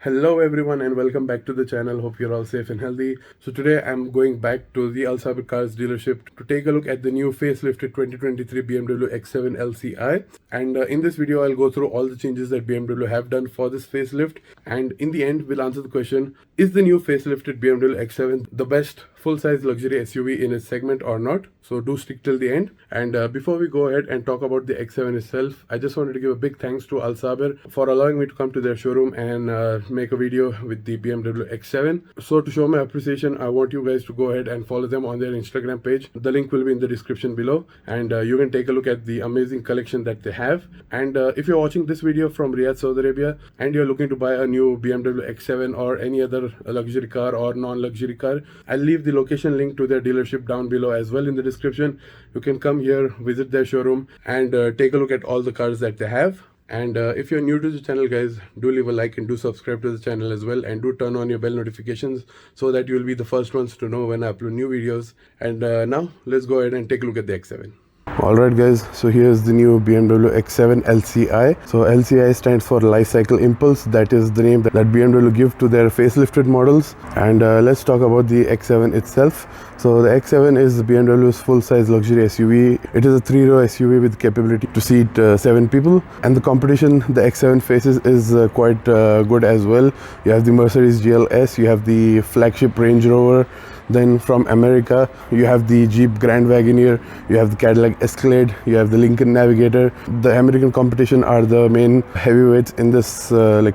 Hello everyone and welcome back to the channel. Hope you're all safe and healthy. So today I'm going back to the Al Sabir Cars dealership to take a look at the new facelifted 2023 BMW X7 LCI. And in this video I'll go through all the changes that BMW have done for this facelift, and in the end we'll answer the question, is the new facelifted BMW X7 the best full-size luxury SUV in its segment or not? So do stick till the end. And before we go ahead and talk about the X7 itself, I just wanted to give a big thanks to Al Sabir for allowing me to come to their showroom and make a video with the BMW X7. So to show my appreciation, I want you guys to go ahead and follow them on their Instagram page. The link will be in the description below, and you can take a look at the amazing collection that they have. And if you're watching this video from Riyadh, Saudi Arabia, and you're looking to buy a new BMW X7 or any other luxury car or non-luxury car, I'll leave the location link to their dealership down below as well in the description. You can come here, visit their showroom, and take a look at all the cars that they have. And if you're new to the channel, guys, do leave a like and do subscribe to the channel as well, and do turn on your bell notifications so that you'll be the first ones to know when I upload new videos. And now let's go ahead and take a look at the X7. Alright guys, so here's the new BMW X7 LCI. So LCI stands for Life Cycle Impulse. That is the name that BMW give to their facelifted models. And let's talk about the X7 itself. So the X7 is BMW's full-size luxury SUV. It is a 3-row SUV with capability to seat 7 people. And the competition the X7 faces is quite good as well. You have the Mercedes GLS, you have the flagship Range Rover. Then from America, you have the Jeep Grand Wagoneer, you have the Cadillac Escalade, you have the Lincoln Navigator. The American competition are the main heavyweights in this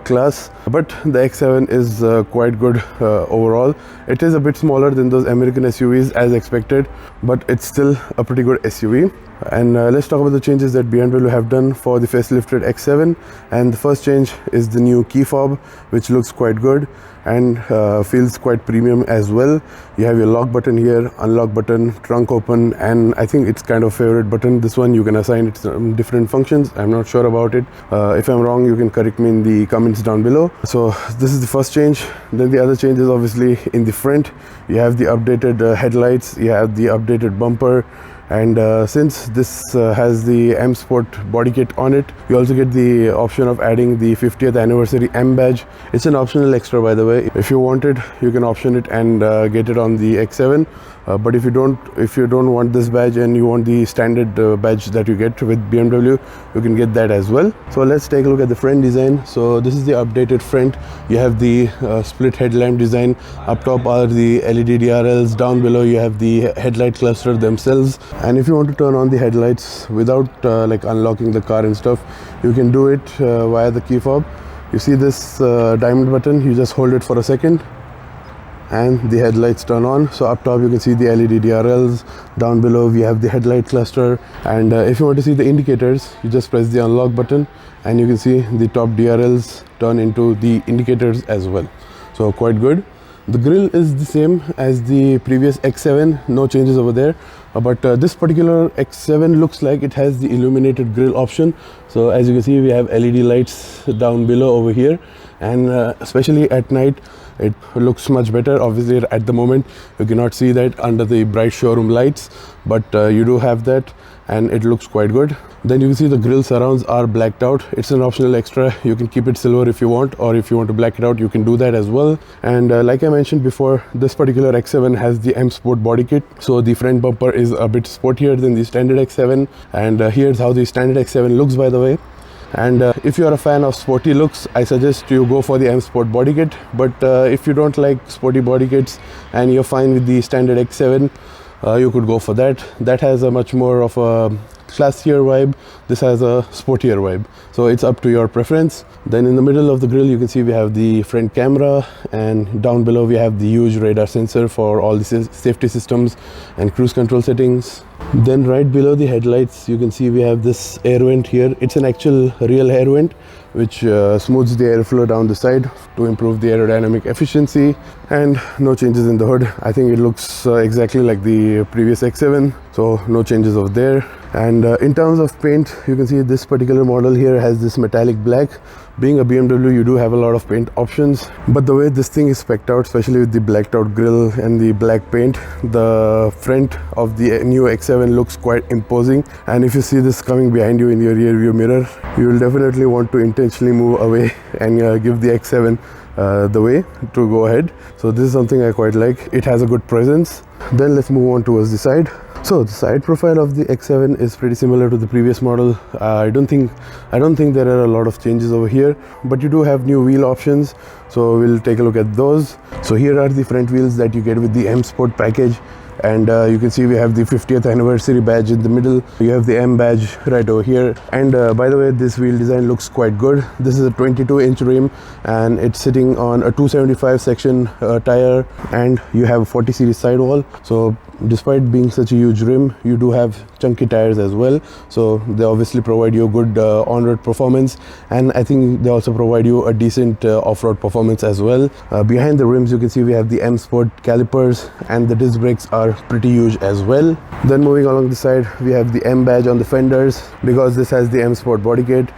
class. But the X7 is quite good overall. It is a bit smaller than those American SUVs as expected, but it's still a pretty good SUV. And let's talk about the changes that BMW have done for the facelifted X7. And the first change is the new key fob, which looks quite good and feels quite premium as well. You have your lock button here, unlock button, trunk open, and I think it's kind of favorite button. This one you can assign it some different functions. I'm not sure about it. If I'm wrong, you can correct me in the comments down below. So this is the first change. Then the other change is obviously in the front. You have the updated headlights, you have the updated bumper. And since this has the M Sport body kit on it, you also get the option of adding the 50th anniversary M badge. It's an optional extra, by the way. If you want it, you can option it and get it on the X7. But if you don't want this badge and you want the standard badge that you get with BMW, you can get that as well. So let's take a look at the front design. So this is the updated front. You have the split headlamp design. Up top are the LED DRLs. Down below you have the headlight cluster themselves. And if you want to turn on the headlights without unlocking the car and stuff, you can do it via the key fob. You see this diamond button, you just hold it for a second and the headlights turn on. So up top you can see the LED DRLs, down below we have the headlight cluster, and if you want to see the indicators, you just press the unlock button and you can see the top DRLs turn into the indicators as well. So quite good. The grille is the same as the previous X7, no changes over there. But this particular X7 looks like it has the illuminated grille option. So as you can see, we have LED lights down below over here, and especially at night it looks much better. Obviously at the moment you cannot see that under the bright showroom lights, but you do have that and it looks quite good. Then you can see the grille surrounds are blacked out. It's an optional extra. You can keep it silver if you want, or if you want to black it out, you can do that as well. And like I mentioned before, this particular X7 has the M Sport body kit. So the front bumper is a bit sportier than the standard X7, and here's how the standard X7 looks, by the way. And if you're a fan of sporty looks, I suggest you go for the M Sport body kit. But if you don't like sporty body kits and you're fine with the standard X7, you could go for that. That has a much more of a classier vibe. This has a sportier vibe, so it's up to your preference. Then in the middle of the grille you can see we have the front camera, and down below we have the huge radar sensor for all the safety systems and cruise control settings. Then right below the headlights you can see we have this air vent here. It's an actual real air vent which smooths the airflow down the side to improve the aerodynamic efficiency. And no changes in the hood. I think it looks exactly like the previous X7. so no changes over there. And in terms of paint, you can see this particular model here has this metallic black. Being a BMW, you do have a lot of paint options, but the way this thing is spec'd out, especially with the blacked out grille and the black paint, the front of the new X7 looks quite imposing. And if you see this coming behind you in your rear view mirror, you will definitely want to intentionally move away and give the X7 the way to go ahead. So this is something I quite like. It has a good presence. Then let's move on towards the side. So the side profile of the X7 is pretty similar to the previous model. I don't think there are a lot of changes over here, but you do have new wheel options, so we'll take a look at those. So here are the front wheels that you get with the M Sport package, and you can see we have the 50th anniversary badge in the middle. You have the M badge right over here, and by the way, this wheel design looks quite good. This is a 22-inch rim, and it's sitting on a 275 section tire, and you have a 40 series sidewall. So despite being such a huge rim, you do have chunky tires as well, so they obviously provide you a good on-road performance, and I think they also provide you a decent off-road performance as well. Behind the rims, you can see we have the M Sport calipers, and the disc brakes are pretty huge as well. Then moving along the side, we have the M badge on the fenders because this has the M Sport body kit.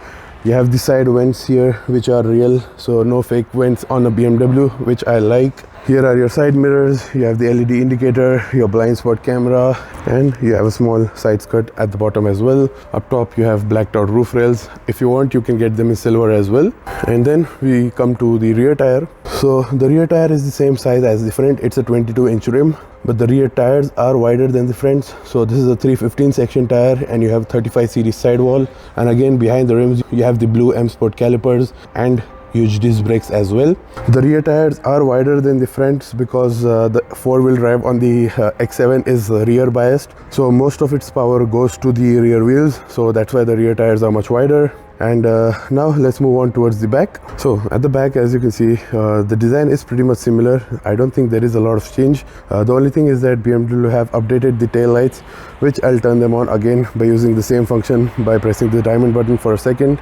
You have the side vents here, which are real, so no fake vents on a BMW, which I like. Here are your side mirrors, you have the LED indicator, your blind spot camera, and you have a small side skirt at the bottom as well. Up top you have blacked out roof rails. If you want, you can get them in silver as well. And then we come to the rear tire. So the rear tire is the same size as the front. It's a 22-inch rim, but the rear tires are wider than the fronts. So this is a 315 section tire, and you have 35 series sidewall. And again, behind the rims you have the blue M Sport calipers and huge disc brakes as well. The rear tires are wider than the fronts because the four-wheel drive on the X7 is rear biased, so most of its power goes to the rear wheels, so that's why the rear tires are much wider. And now let's move on towards the back. So at the back, as you can see, the design is pretty much similar. I don't think there is a lot of change. The only thing is that BMW have updated the tail lights, which I'll turn them on again by using the same function by pressing the diamond button for a second,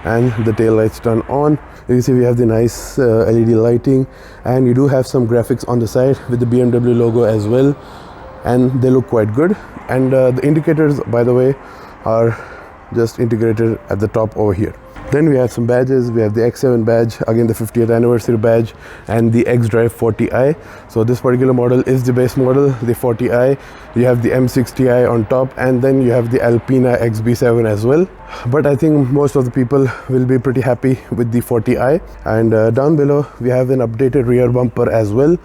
and the tail lights turn on. You can see we have the nice LED lighting, and you do have some graphics on the side with the BMW logo as well, and they look quite good. And the indicators, by the way, are just integrated at the top over here. Then we have some badges. We have the X7 badge, again the 50th anniversary badge, and the X-Drive 40i. So this particular model is the base model, the 40i. You have the M60i on top, and then you have the Alpina XB7 as well. But I think most of the people will be pretty happy with the 40i. And down below we have an updated rear bumper as well.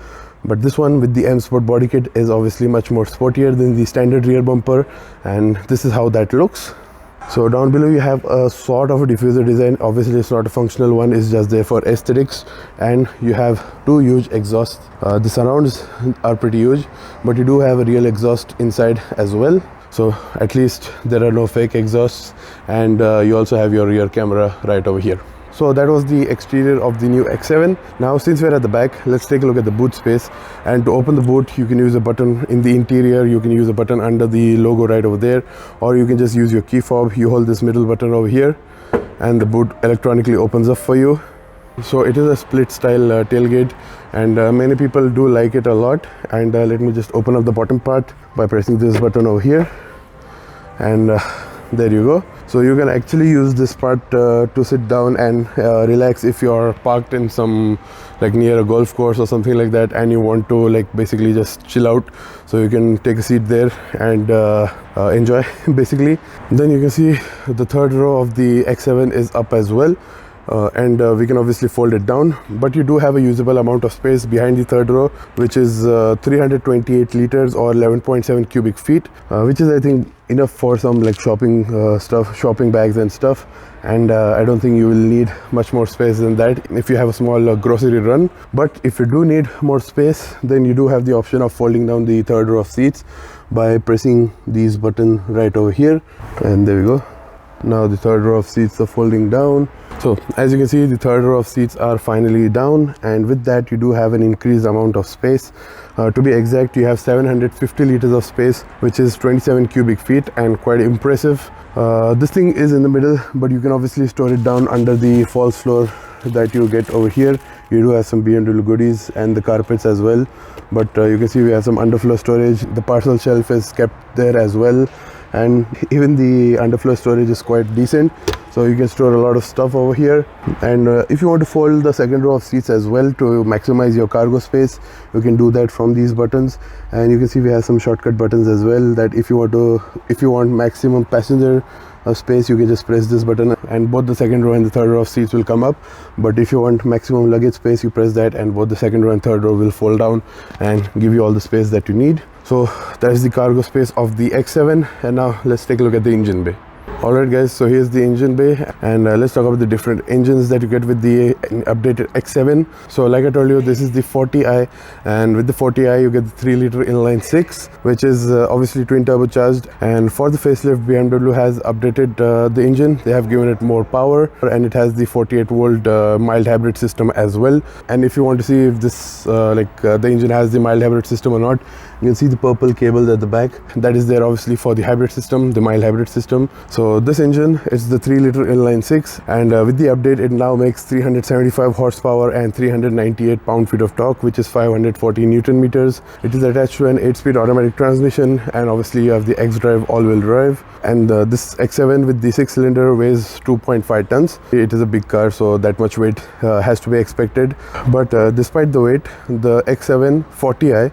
But this one with the M Sport body kit is obviously much more sportier than the standard rear bumper, and this is how that looks. So down below you have a sort of a diffuser design. Obviously it's not a functional one, it's just there for aesthetics. And you have two huge exhausts. The surrounds are pretty huge, but you do have a real exhaust inside as well. So at least there are no fake exhausts, and you also have your rear camera right over here. So that was the exterior of the new X7. Now since we're at the back, let's take a look at the boot space. And to open the boot, you can use a button in the interior, you can use a button under the logo right over there, or you can just use your key fob. You hold this middle button over here and the boot electronically opens up for you. So it is a split style tailgate, and many people do like it a lot. And let me just open up the bottom part by pressing this button over here, and there you go. So you can actually use this part to sit down and relax if you are parked in some, like near a golf course or something like that, and you want to like basically just chill out. So you can take a seat there and enjoy basically. Then you can see the third row of the X7 is up as well. And we can obviously fold it down, but you do have a usable amount of space behind the third row, which is 328 liters or 11.7 cubic feet, which is I think enough for some like shopping stuff, shopping bags and stuff. And I don't think you will need much more space than that if you have a small grocery run. But if you do need more space, then you do have the option of folding down the third row of seats by pressing these buttons right over here, and there we go. Now the third row of seats are folding down. So as you can see, the third row of seats are finally down, and with that you do have an increased amount of space. To be exact, you have 750 liters of space, which is 27 cubic feet, and quite impressive. This thing is in the middle, but you can obviously store it down under the false floor that you get over here, you do have some BMW goodies and the carpets as well. But you can see we have some underfloor storage. The parcel shelf is kept there as well, and even the underfloor storage is quite decent, so you can store a lot of stuff over here. And if you want to fold the second row of seats as well to maximize your cargo space, you can do that from these buttons. And you can see we have some shortcut buttons as well, that if you want maximum passenger space, you can just press this button and both the second row and the third row of seats will come up. But if you want maximum luggage space, you press that and both the second row and third row will fold down and give you all the space that you need. So that is the cargo space of the X7. And now let's take a look at the engine bay. Alright guys, so here's the engine bay, and let's talk about the different engines that you get with the updated X7. So like I told you, this is the 40i, and with the 40i you get the 3-liter inline 6, which is obviously twin turbocharged. And for the facelift, BMW has updated the engine. They have given it more power, and it has the 48 volt mild hybrid system as well. And if you want to see if this the engine has the mild hybrid system or not, you can see the purple cables at the back. That is there obviously for the hybrid system, the mild hybrid system. So this engine is the 3-liter inline 6, and with the update it now makes 375 horsepower and 398 pound-feet of torque, which is 540 Newton meters. It is attached to an 8-speed automatic transmission, and obviously you have the X-Drive all-wheel drive. And this X7 with the 6-cylinder weighs 2.5 tons. It is a big car, so that much weight has to be expected. But despite the weight, the X7 40i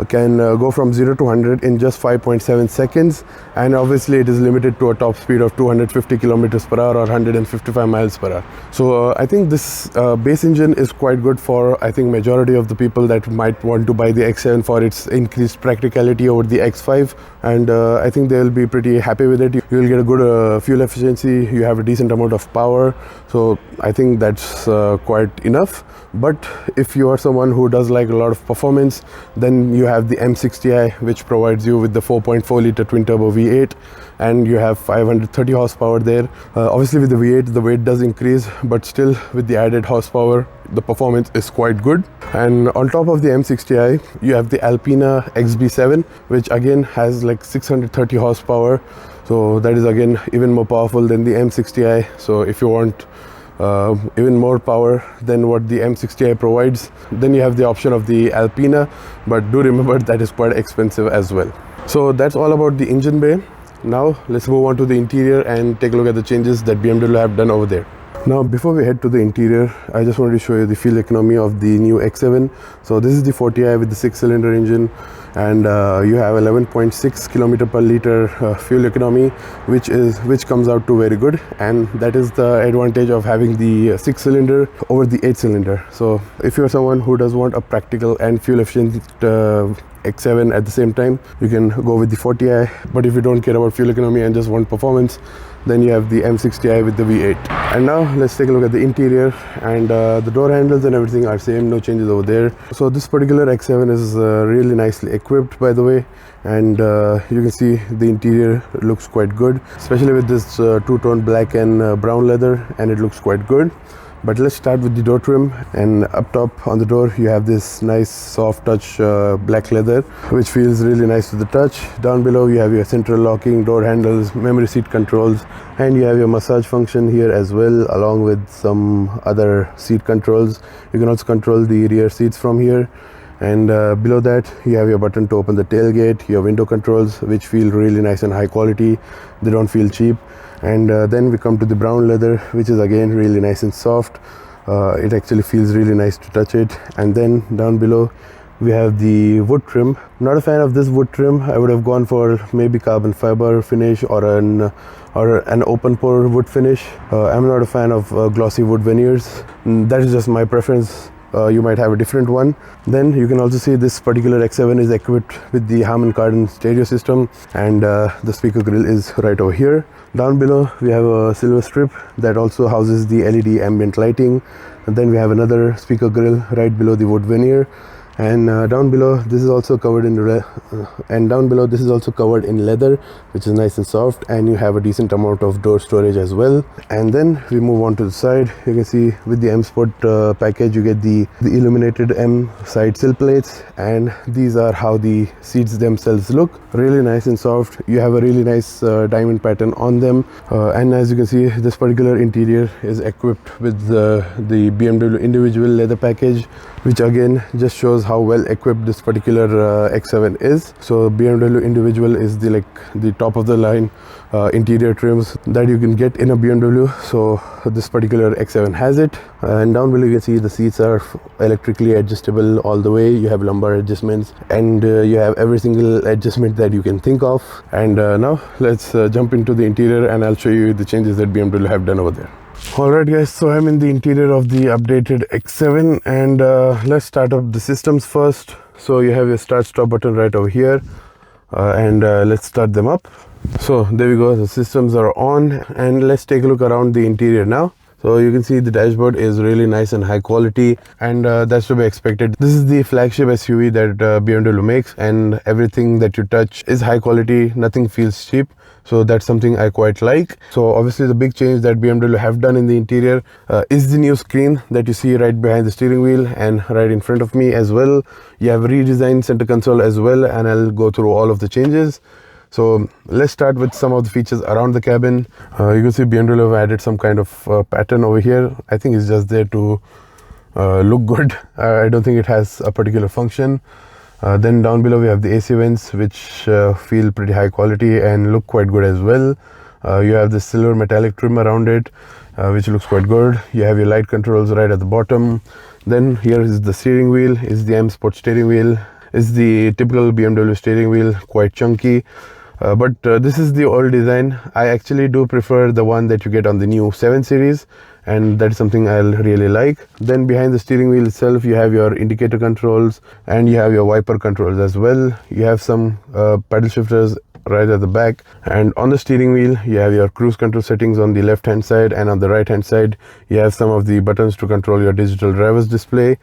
can go from 0 to 100 in just 5.7 seconds, and obviously it is limited to a top speed of 250 kilometers per hour or 155 miles per hour. So I think this base engine is quite good for, I think, majority of the people that might want to buy the X7 for its increased practicality over the X5, and I think they'll be pretty happy with it. You will get a good fuel efficiency, you have a decent amount of power, so I think that's quite enough. But if you are someone who does like a lot of performance, then you have the M60i, which provides you with the 4.4 liter twin turbo V8, and you have 530 horsepower there. Obviously with the V8 the weight does increase, but still with the added horsepower the performance is quite good. And on top of the M60i you have the Alpina XB7, which again has like 630 horsepower, so that is again even more powerful than the M60i. So if you want even more power than what the M60i provides, then you have the option of the Alpina, but do remember that is quite expensive as well. So that's all about the engine bay. Now let's move on to the interior and take a look at the changes that BMW have done over there. Now before we head to the interior, I just wanted to show you the fuel economy of the new X7. So this is the 40i with the 6-cylinder engine, and you have 11.6 kilometer per liter fuel economy, which comes out to very good. And that is the advantage of having the 6-cylinder over the 8-cylinder. So if you're someone who does want a practical and fuel efficient X7 at the same time, you can go with the 40i. But if you don't care about fuel economy and just want performance, then you have the M60i with the V8. And now let's take a look at the interior, and the door handles and everything are same, no changes over there. So this particular X7 is really nicely equipped, by the way, and you can see the interior looks quite good, especially with this two-tone black and brown leather, and it looks quite good. But let's start with the door trim, and up top on the door you have this nice soft touch black leather, which feels really nice to the touch. Down below you have your central locking door handles, memory seat controls, and you have your massage function here as well, along with some other seat controls. You can also control the rear seats from here. And below that you have your button to open the tailgate, your window controls, which feel really nice and high quality. They don't feel cheap. And then we come to the brown leather, which is again really nice and soft. It actually feels really nice to touch it. And then down below we have the wood trim. Not a fan of this wood trim. I would have gone for maybe carbon fiber finish or an open pore wood finish. I'm not a fan of glossy wood veneers. That is just my preference. You might have a different one. Then you can also see this particular X7 is equipped with the Harman Kardon stereo system, and the speaker grill is right over here. Down below we have a silver strip that also houses the LED ambient lighting, and then we have another speaker grill right below the wood veneer. And down below this is also covered in leather, which is nice and soft, and you have a decent amount of door storage as well. And then we move on to the side. You can see with the M Sport package you get the illuminated M side sill plates, and these are how the seats themselves look. Really nice and soft. You have a really nice diamond pattern on them, and as you can see, this particular interior is equipped with the BMW individual leather package, which again just shows how well equipped this particular X7 is. So BMW individual is the top of the line interior trims that you can get in a BMW. So this particular X7 has it. And down below you can see the seats are electrically adjustable all the way. You have lumbar adjustments, and you have every single adjustment that you can think of. And now let's jump into the interior, and I'll show you the changes that BMW have done over there. Alright guys, so I'm in the interior of the updated X7, and let's start up the systems first. So you have your start stop button right over here, and let's start them up. So there we go, the systems are on, and let's take a look around the interior now. So you can see the dashboard is really nice and high quality, and that's to be expected. This is the flagship SUV that BMW makes, and everything that you touch is high quality. Nothing feels cheap. So that's something I quite like. So obviously the big change that BMW have done in the interior is the new screen that you see right behind the steering wheel and right in front of me as well. You have redesigned center console as well, and I'll go through all of the changes. So let's start with some of the features around the cabin. You can see BMW have added some kind of pattern over here. I think it's just there to look good. I don't think it has a particular function. Then down below we have the AC vents, which feel pretty high quality and look quite good as well. You have the silver metallic trim around it, which looks quite good. You have your light controls right at the bottom. Then here is the steering wheel, is the M Sport steering wheel. Is the typical BMW steering wheel, quite chunky. But this is the old design. I actually do prefer the one that you get on the new 7 Series, and that's something I'll really like. Then behind the steering wheel itself you have your indicator controls, and you have your wiper controls as well. You have some paddle shifters right at the back, and on the steering wheel you have your cruise control settings on the left hand side, and on the right hand side you have some of the buttons to control your digital driver's display.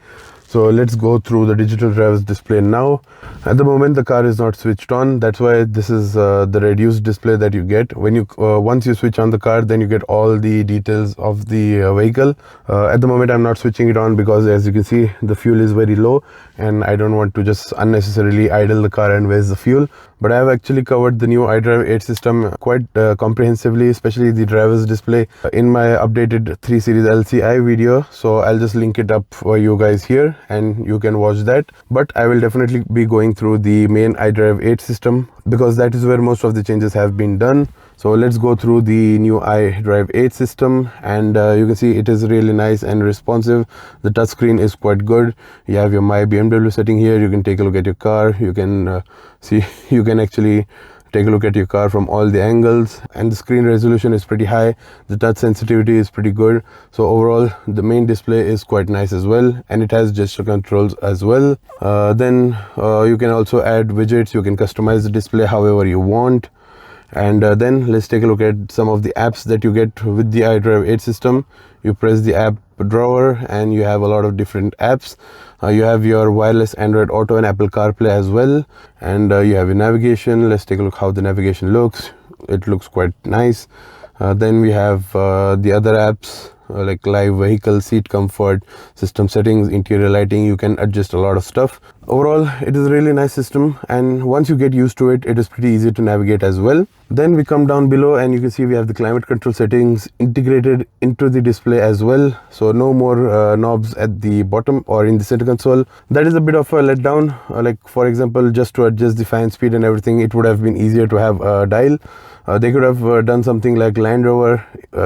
So let's go through the digital driver's display now. At the moment the car is not switched on. That's why this is the reduced display that you get. When you once you switch on the car, then you get all the details of the vehicle. At the moment I'm not switching it on because, as you can see, the fuel is very low, and I don't want to just unnecessarily idle the car and waste the fuel. But I have actually covered the new iDrive 8 system quite comprehensively, especially the driver's display, in my updated 3 Series LCI video. So I'll just link it up for you guys here, and you can watch that. But I will definitely be going through the main iDrive 8 system because that is where most of the changes have been done. So let's go through the new iDrive 8 system, and you can see it is really nice and responsive. The touchscreen is quite good. You have your My BMW setting here. You can take a look at your car. You can see, you can actually take a look at your car from all the angles, and the screen resolution is pretty high. The touch sensitivity is pretty good. So overall the main display is quite nice as well, and it has gesture controls as well. Then you can also add widgets. You can customize the display however you want. And then let's take a look at some of the apps that you get with the iDrive 8 system. You press the app drawer and you have a lot of different apps. You have your wireless Android Auto and Apple CarPlay as well, and you have your navigation. Let's take a look how the navigation looks. It looks quite nice. Then we have the other apps like live vehicle, seat comfort, system settings, interior lighting. You can adjust a lot of stuff. Overall it is a really nice system, and once you get used to it, it is pretty easy to navigate as well. Then we come down below and you can see we have the climate control settings integrated into the display as well. So no more knobs at the bottom or in the center console. That is a bit of a letdown. Like for example, just to adjust the fan speed and everything, it would have been easier to have a dial. They could have done something like Land Rover,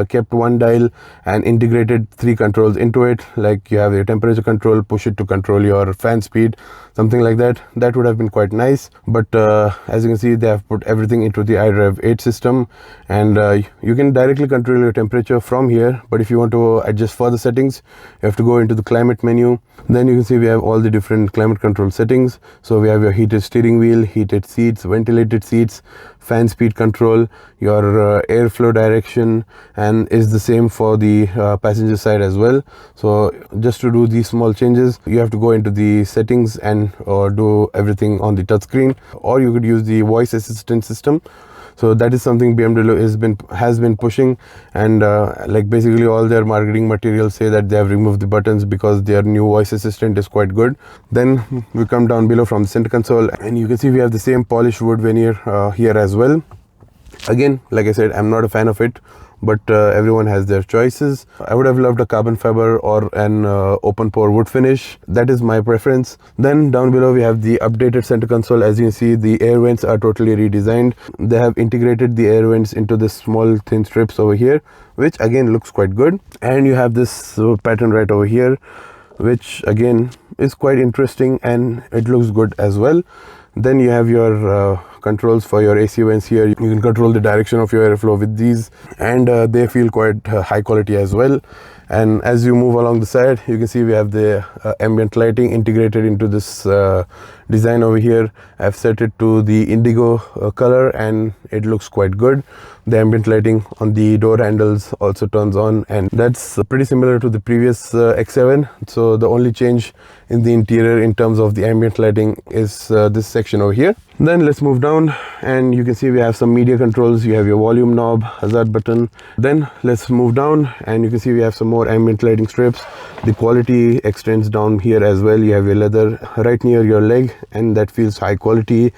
kept one dial and integrated 3 controls into it. Like you have your temperature control, push it to control your fan speed, something like that. That would have been quite nice. But as you can see, they have put everything into the iDrive 8 system, and you can directly control your temperature from here. But if you want to adjust further settings, you have to go into the climate menu. Then you can see we have all the different climate control settings. So we have your heated steering wheel, heated seats, ventilated seats, fan speed control, your airflow direction, and is the same for the passenger side as well. So just to do these small changes, you have to go into the settings and do everything on the touchscreen, or you could use the voice assistant system. So that is something BMW has been pushing, and like basically all their marketing materials say that they have removed the buttons because their new voice assistant is quite good. Then we come down below from the center console, and you can see we have the same polished wood veneer here as well. Again, like I said, I'm not a fan of it, but everyone has their choices. I would have loved a carbon fiber or an open pore wood finish. That is my preference. Then down below we have the updated center console. As you can see, the air vents are totally redesigned. They have integrated the air vents into this small thin strips over here, which again looks quite good. And you have this pattern right over here, which again is quite interesting and it looks good as well. Then you have your controls for your AC vents here. You can control the direction of your airflow with these, and they feel quite high quality as well. And as you move along the side, you can see we have the ambient lighting integrated into this design over here. I've set it to the indigo color and it looks quite good. The ambient lighting on the door handles also turns on, and that's pretty similar to the previous X7. So the only change in the interior in terms of the ambient lighting is this section over here. Then let's move down, and you can see we have some media controls. You have your volume knob, hazard button. Then let's move down, and you can see we have some more ambient lighting strips. The quality extends down here as well. You have your leather right near your leg, and that feels high quality.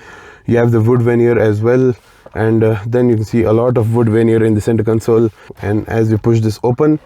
You have the wood veneer as well, and then you can see a lot of wood veneer in the center console. And as you push this open,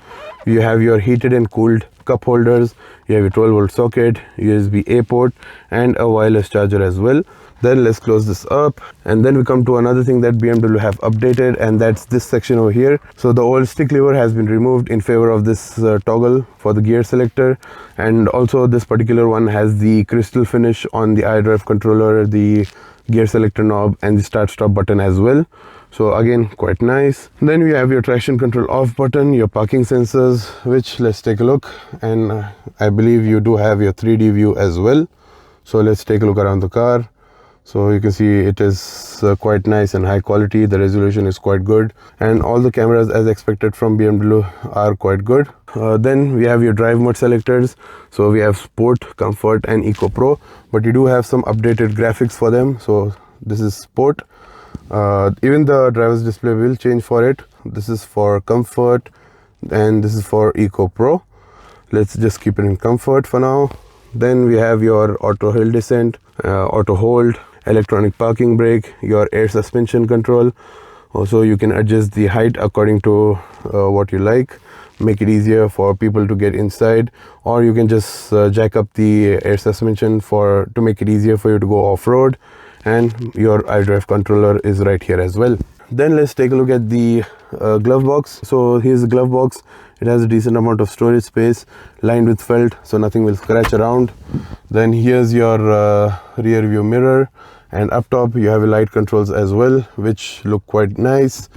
you have your heated and cooled cup holders. You have your 12-volt socket, USB-A port, and a wireless charger as well. Then let's close this up, and then we come to another thing that BMW have updated, and that's this section over here. So the old stick lever has been removed in favor of this toggle for the gear selector, and also this particular one has the crystal finish on the iDrive controller, the gear selector knob, and the start stop button as well. So again, quite nice. Then we have your traction control off button, your parking sensors, which let's take a look, and I believe you do have your 3D view as well. So let's take a look around the car. So you can see it is quite nice and high quality. The resolution is quite good, and all the cameras as expected from BMW are quite good. Then we have your drive mode selectors. So we have Sport, Comfort, and Eco Pro, but you do have some updated graphics for them. So this is Sport. Even the driver's display will change for it. This is for Comfort, and this is for Eco Pro. Let's just keep it in Comfort for now. Then we have your auto hill descent, auto hold, electronic parking brake, your air suspension control. Also you can adjust the height according to what you like, make it easier for people to get inside, or you can just jack up the air suspension to make it easier for you to go off-road. And your iDrive controller is right here as well. Then let's take a look at the glove box. So here's the glove box. It has a decent amount of storage space, lined with felt, so nothing will scratch around. Then here's your rear view mirror, and up top you have your light controls as well, which look quite nice.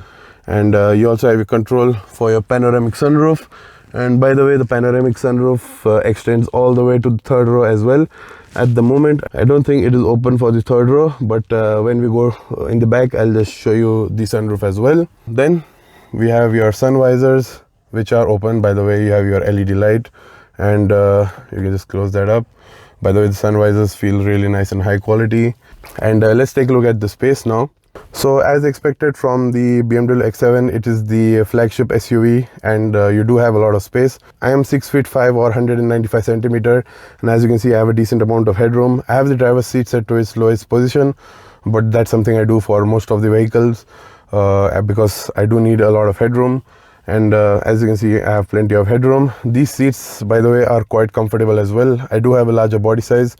And you also have your control for your panoramic sunroof. And by the way, the panoramic sunroof extends all the way to the third row as well. At the moment, I don't think it is open for the third row, but when we go in the back, I'll just show you the sunroof as well. Then we have your sun visors, which are open. By the way, you have your LED light, and you can just close that up. By the way, the sun visors feel really nice and high quality. And let's take a look at the space now. So as expected from the BMW X7, it is the flagship SUV, and you do have a lot of space. I am 6'5" or 195 centimeter, and as you can see, I have a decent amount of headroom. I have the driver's seat set to its lowest position, but that's something I do for most of the vehicles because I do need a lot of headroom. And as you can see, I have plenty of headroom. These seats, by the way, are quite comfortable as well. I do have a larger body size,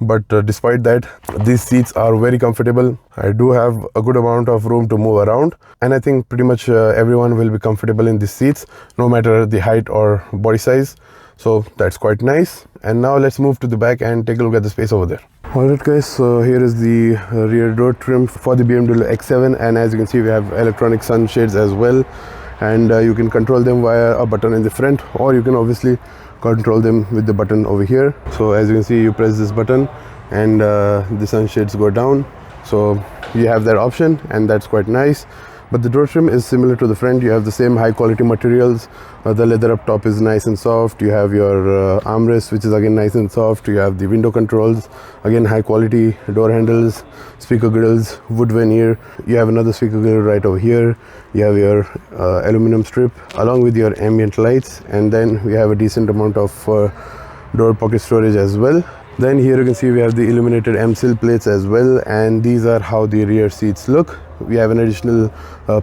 but despite that, these seats are very comfortable. I do have a good amount of room to move around, and I think pretty much everyone will be comfortable in these seats, no matter the height or body size. So that's quite nice. And now let's move to the back and take a look at the space over there. Alright guys, so here is the rear door trim for the BMW X7, and as you can see, we have electronic sunshades as well, and you can control them via a button in the front, or you can obviously control them with the button over here. So as you can see, you press this button and the sunshades go down. So you have that option, and that's quite nice. But the door trim is similar to the front. You have the same high quality materials. The leather up top is nice and soft. You have your armrest, which is again nice and soft. You have the window controls, again high quality door handles, speaker grills, wood veneer. You have another speaker grill right over here. You have your aluminum strip along with your ambient lights, and then we have a decent amount of door pocket storage as well. Then here you can see we have the illuminated M-sill plates as well, and these are how the rear seats look. We have an additional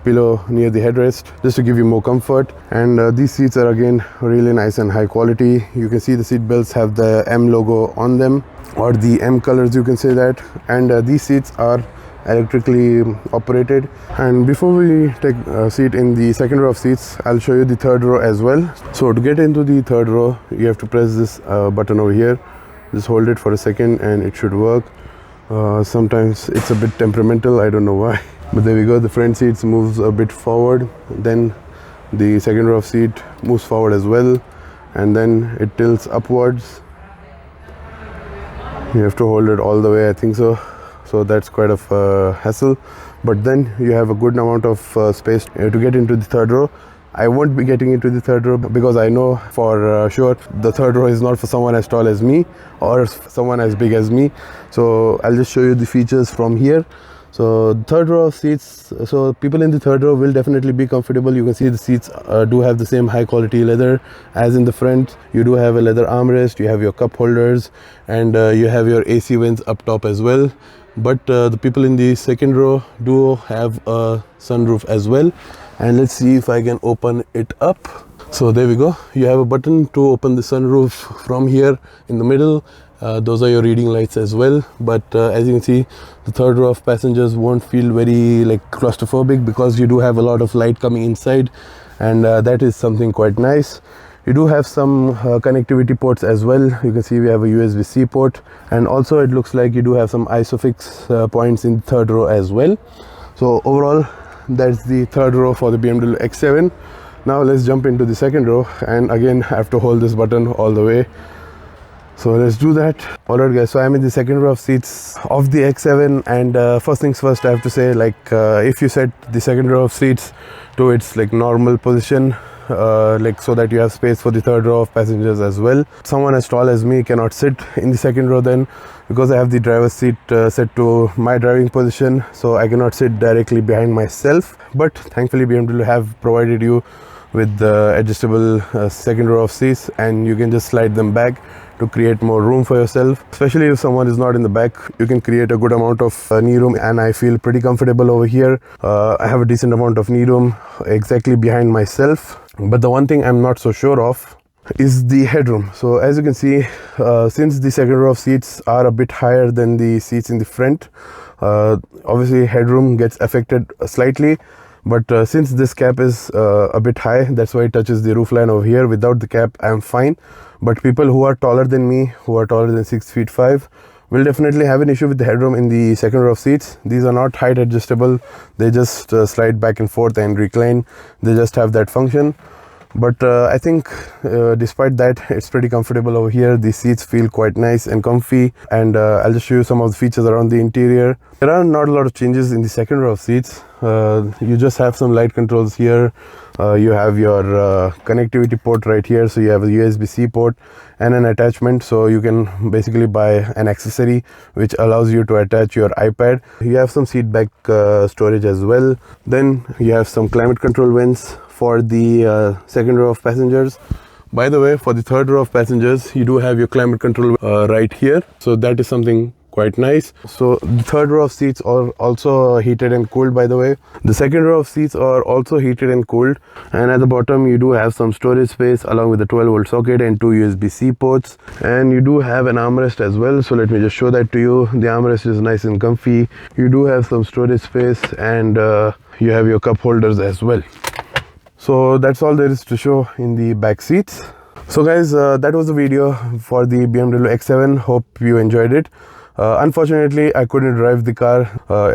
pillow near the headrest just to give you more comfort, and these seats are again really nice and high quality. You can see the seat belts have the M logo on them, or the M colors, you can say that, and these seats are electrically operated. And before we take a seat in the second row of seats, I'll show you the third row as well. So to get into the third row, you have to press this button over here. Just hold it for a second and it should work. Sometimes it's a bit temperamental, I don't know why, but there we go. The front seats moves a bit forward, then the second row of seat moves forward as well, and then it tilts upwards. You have to hold it all the way, I think so. So that's quite a hassle, but then you have a good amount of space to get into the third row. I won't be getting into the third row because I know for sure the third row is not for someone as tall as me or someone as big as me. So I'll just show you the features from here. So third row of seats, so people in the third row will definitely be comfortable. You can see the seats do have the same high quality leather as in the front. You do have a leather armrest, you have your cup holders, and you have your AC vents up top as well. But the people in the second row do have a sunroof as well, and let's see if I can open it up. So there we go. You have a button to open the sunroof from here in the middle. Those are your reading lights as well, but as you can see, the third row of passengers won't feel very like claustrophobic because you do have a lot of light coming inside, and that is something quite nice. You do have some connectivity ports as well. You can see we have a USB-C port, and also it looks like you do have some ISOFIX points in the third row as well. So overall, that's the third row for the BMW X7. Now let's jump into the second row, and again I have to hold this button all the way. So let's do that. Alright guys, so I'm in the second row of seats of the X7, and first things first, I have to say, like if you set the second row of seats to its like normal position, like so that you have space for the third row of passengers as well. Someone as tall as me cannot sit in the second row then, because I have the driver's seat set to my driving position, so I cannot sit directly behind myself. But thankfully BMW have provided you with the adjustable second row of seats, and you can just slide them back to create more room for yourself. Especially if someone is not in the back, you can create a good amount of knee room, and I feel pretty comfortable over here. I have a decent amount of knee room exactly behind myself. But the one thing I'm not so sure of is the headroom. So as you can see, since the second row of seats are a bit higher than the seats in the front, obviously headroom gets affected slightly. But since this cap is a bit high, that's why it touches the roofline over here. Without the cap, I'm fine. But people who are taller than me, who are taller than 6'5", will definitely have an issue with the headroom in the second row of seats. These are not height adjustable. They just slide back and forth and recline. They just have that function. But I think despite that, it's pretty comfortable over here. The seats feel quite nice and comfy, and I'll just show you some of the features around the interior. There are not a lot of changes in the second row of seats. You just have some light controls here. You have your connectivity port right here, so you have a USB-C port and an attachment, so you can basically buy an accessory which allows you to attach your iPad. You have some seat back storage as well. Then you have some climate control vents for the second row of passengers. By the way, for the third row of passengers, you do have your climate control right here, so that is something quite nice. So the third row of seats are also heated and cooled, by the way. The second row of seats are also heated and cooled, and at the bottom you do have some storage space along with a 12-volt socket and 2 USB-C ports, and you do have an armrest as well. So let me just show that to you. The armrest is nice and comfy. You do have some storage space, and you have your cup holders as well. So that's all there is to show in the back seats. So guys, that was the video for the BMW X7. Hope you enjoyed it. Unfortunately, I couldn't drive the car.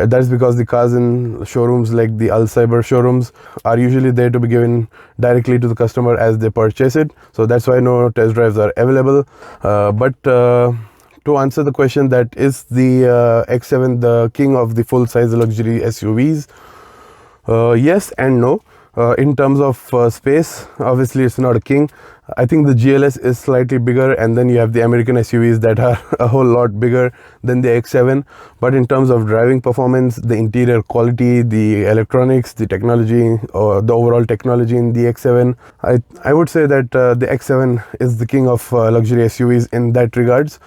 That's because the cars in showrooms like the Al-Cyber showrooms are usually there to be given directly to the customer as they purchase it. So that's why no test drives are available. But to to answer the question that is the X7 the king of the full size luxury SUVs, yes and no. In terms of space, obviously it's not a king. I think the GLS is slightly bigger, and then you have the American SUVs that are a whole lot bigger than the X7. But in terms of driving performance, the interior quality, the electronics, the technology, or the overall technology in the X7, I would say that the X7 is the king of luxury SUVs in that regards.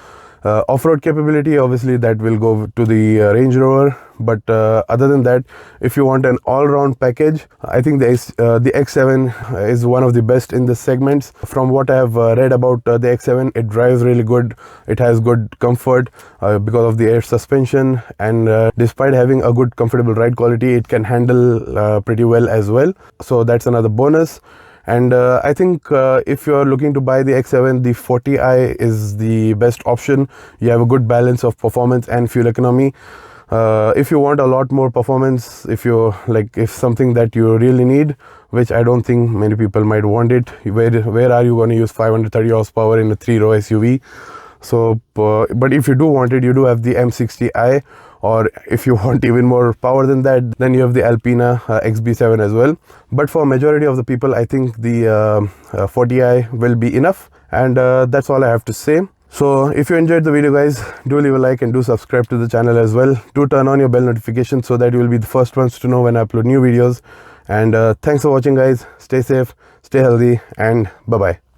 Off-road capability, obviously that will go to the Range Rover, but other than that, if you want an all-round package, I think the X7 is one of the best in the segments. From what I have read about the X7, it drives really good, it has good comfort because of the air suspension, and despite having a good comfortable ride quality, it can handle pretty well as well, so that's another bonus. And I think if you're looking to buy the X7, the 40i is the best option. You have a good balance of performance and fuel economy. If you want a lot more performance, if something that you really need, which I don't think many people might want it, where are you going to use 530 horsepower in a 3-row SUV? So, but if you do want it, you do have the M60i, or if you want even more power than that, then you have the Alpina XB7 as well. But for majority of the people, I think the 40i will be enough, and that's all I have to say. So if you enjoyed the video, guys, do leave a like and do subscribe to the channel as well. Do turn on your bell notification so that you will be the first ones to know when I upload new videos. And thanks for watching, guys. Stay safe, stay healthy, and bye bye.